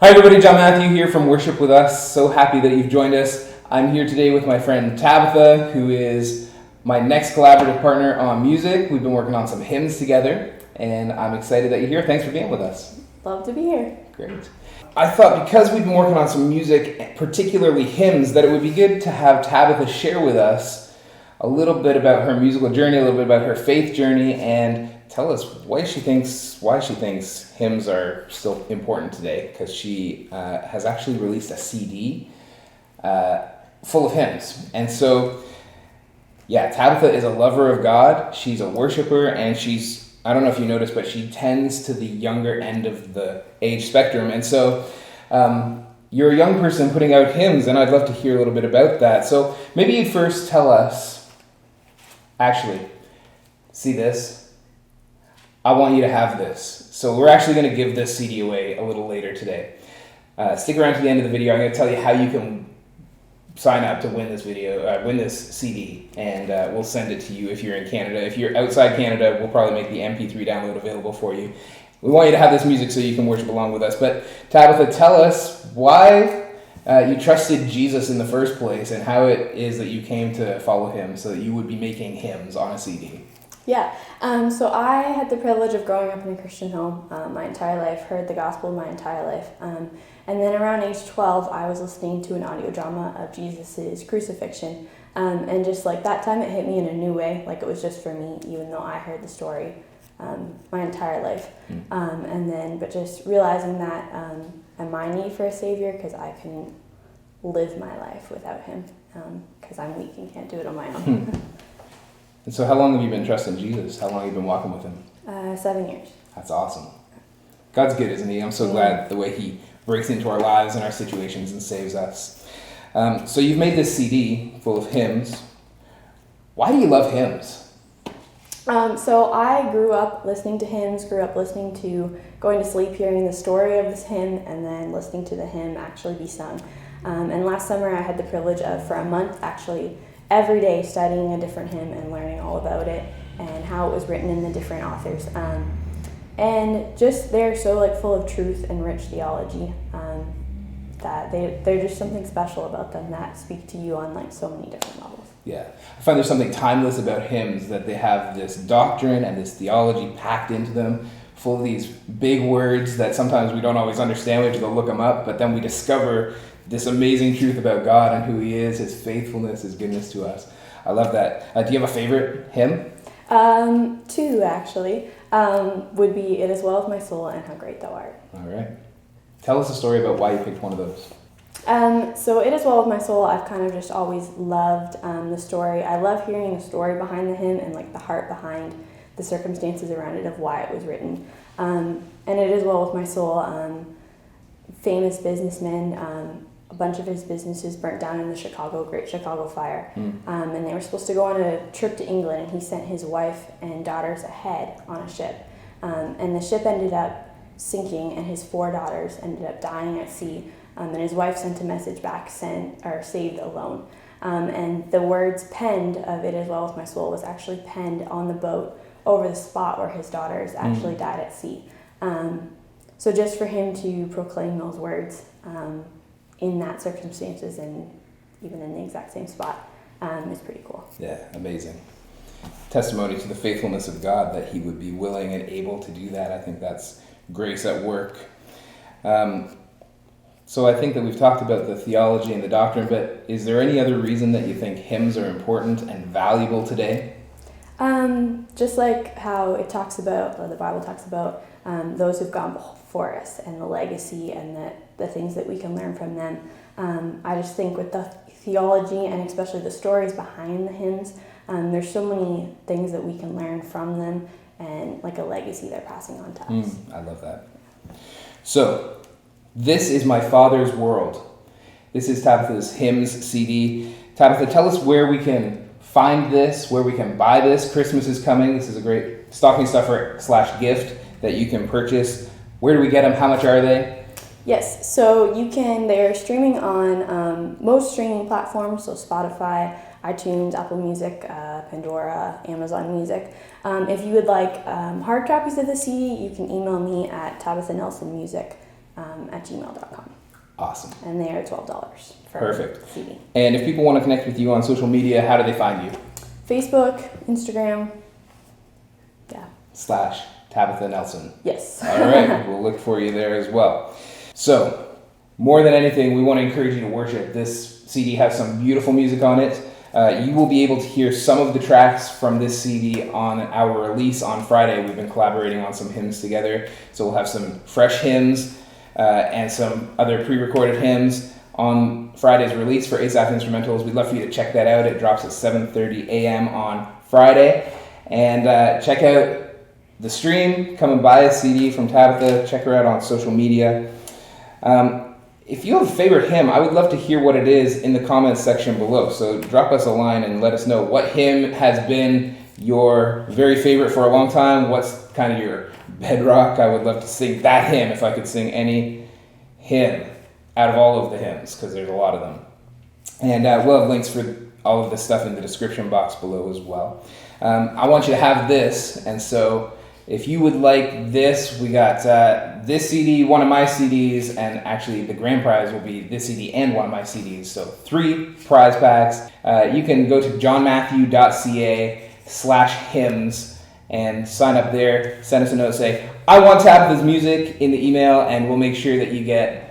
Hi everybody, John Matthew here from Worship With Us. So happy that you've joined us. I'm here today with my friend Tabitha, who is my next collaborative partner on music. We've been working on some hymns together, and I'm excited that you're here. Thanks for being with us. Love to be here. Great. I thought because we've been working on some music, particularly hymns, that it would be good to have Tabitha share with us a little bit about her musical journey, a little bit about her faith journey, and tell us why she thinks hymns are still important today, because she has actually released a CD full of hymns. And so, yeah, Tabitha is a lover of God, she's a worshiper, and she's, I don't know if you noticed, but she tends to the younger end of the age spectrum. And so you're a young person putting out hymns, and I'd love to hear a little bit about that. So maybe you'd first tell us, actually, see this? I want you to have this. So we're actually going to give this CD away a little later today. Stick around to the end of the video. I'm going to tell you how you can sign up to win this CD, and we'll send it to you if you're in Canada. If you're outside Canada, we'll probably make the MP3 download available for you. We want you to have this music so you can worship along with us. But Tabitha, tell us why you trusted Jesus in the first place, and how it is that you came to follow him so that you would be making hymns on a CD. Yeah, so I had the privilege of growing up in a Christian home my entire life, heard the gospel my entire life. And then around age 12, I was listening to an audio drama of Jesus' crucifixion. And just like that time, it hit me in a new way, like it was just for me, even though I heard the story my entire life. But just realizing that and my need for a Savior, because I couldn't live my life without him, because I'm weak and can't do it on my own. And so how long have you been trusting Jesus? How long have you been walking with him? 7 years. That's awesome. God's good, isn't he? I'm so glad the way he breaks into our lives and our situations and saves us. So you've made this CD full of hymns. Why do you love hymns? So I grew up listening to hymns, going to sleep hearing the story of this hymn, and then listening to the hymn actually be sung. And last summer I had the privilege of, for a month actually, every day studying a different hymn and learning all about it and how it was written in the different authors. And just they're so full of truth and rich theology that they're just something special about them that speak to you on so many different levels. Yeah, I find there's something timeless about hymns, that they have this doctrine and this theology packed into them, full of these big words that sometimes we don't always understand. We have to go look them up, but then we discover this amazing truth about God and who he is, his faithfulness, his goodness to us. I love that. Do you have a favorite hymn? Two, actually, would be It Is Well With My Soul and How Great Thou Art. All right. Tell us a story about why you picked one of those. So It Is Well With My Soul, I've kind of just always loved the story. I love hearing the story behind the hymn and the heart behind the circumstances around it of why it was written. And It Is Well With My Soul, famous businessman, a bunch of his businesses burnt down in the Great Chicago Fire. And they were supposed to go on a trip to England, and he sent his wife and daughters ahead on a ship. And the ship ended up sinking, and his 4 daughters ended up dying at sea. And his wife sent a message back, saved alone. And the words penned of It Is Well With My Soul was actually penned on the boat over the spot where his daughters actually died at sea. So just for him to proclaim those words in that circumstances and even in the exact same spot is pretty cool. Yeah, amazing. Testimony to the faithfulness of God, that he would be willing and able to do that. I think that's grace at work. So I think that we've talked about the theology and the doctrine, but is there any other reason that you think hymns are important and valuable today? Just like how it talks about, or the Bible talks about, those who've gone before us and the legacy and the things that we can learn from them. I just think with the theology and especially the stories behind the hymns, there's so many things that we can learn from them and a legacy they're passing on to us. I love that. So, this is My Father's World. This is Tabitha's Hymns CD. Tabitha, tell us where we can find this, where we can buy this. Christmas is coming. This is a great stocking stuffer / gift that you can purchase. Where do we get them? How much are they? Yes, so they're streaming on most streaming platforms, so Spotify, iTunes, Apple Music, Pandora, Amazon Music. If you would like hard copies of the CD, you can email me at TABITHA'S music at gmail.com. Awesome. And they are $12 for Perfect. CD. And if people want to connect with you on social media, how do they find you? Facebook, Instagram, yeah. / Tabitha Nelson. Yes. All right, we'll look for you there as well. So, more than anything, we want to encourage you to worship. This CD has some beautiful music on it. You will be able to hear some of the tracks from this CD on our release on Friday. We've been collaborating on some hymns together, so we'll have some fresh hymns and some other pre-recorded hymns on Friday's release for Asaph Instrumentals. We'd love for you to check that out. It drops at 7:30 a.m. on Friday. And check out the stream. Come and buy a CD from Tabitha. Check her out on social media. If you have a favorite hymn, I would love to hear what it is in the comments section below. So drop us a line and let us know what hymn has been your very favorite for a long time. What's kind of your bedrock? I would love to sing that hymn if I could sing any hymn out of all of the hymns, because there's a lot of them. And we'll have links for all of this stuff in the description box below as well. I want you to have this, and so if you would like this, we got this CD, one of my CDs, and actually the grand prize will be this CD and one of my CDs. So 3 prize packs. You can go to johnmatthew.ca/hymns and sign up there. Send us a note, say, I want Tabitha's music in the email, and we'll make sure that you get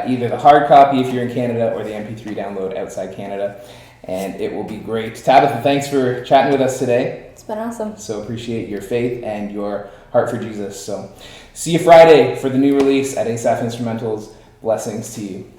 either the hard copy if you're in Canada or the MP3 download outside Canada. And it will be great. Tabitha, thanks for chatting with us today. It's been awesome. So appreciate your faith and your heart for Jesus. So see you Friday for the new release at Asaph Instrumentals. Blessings to you.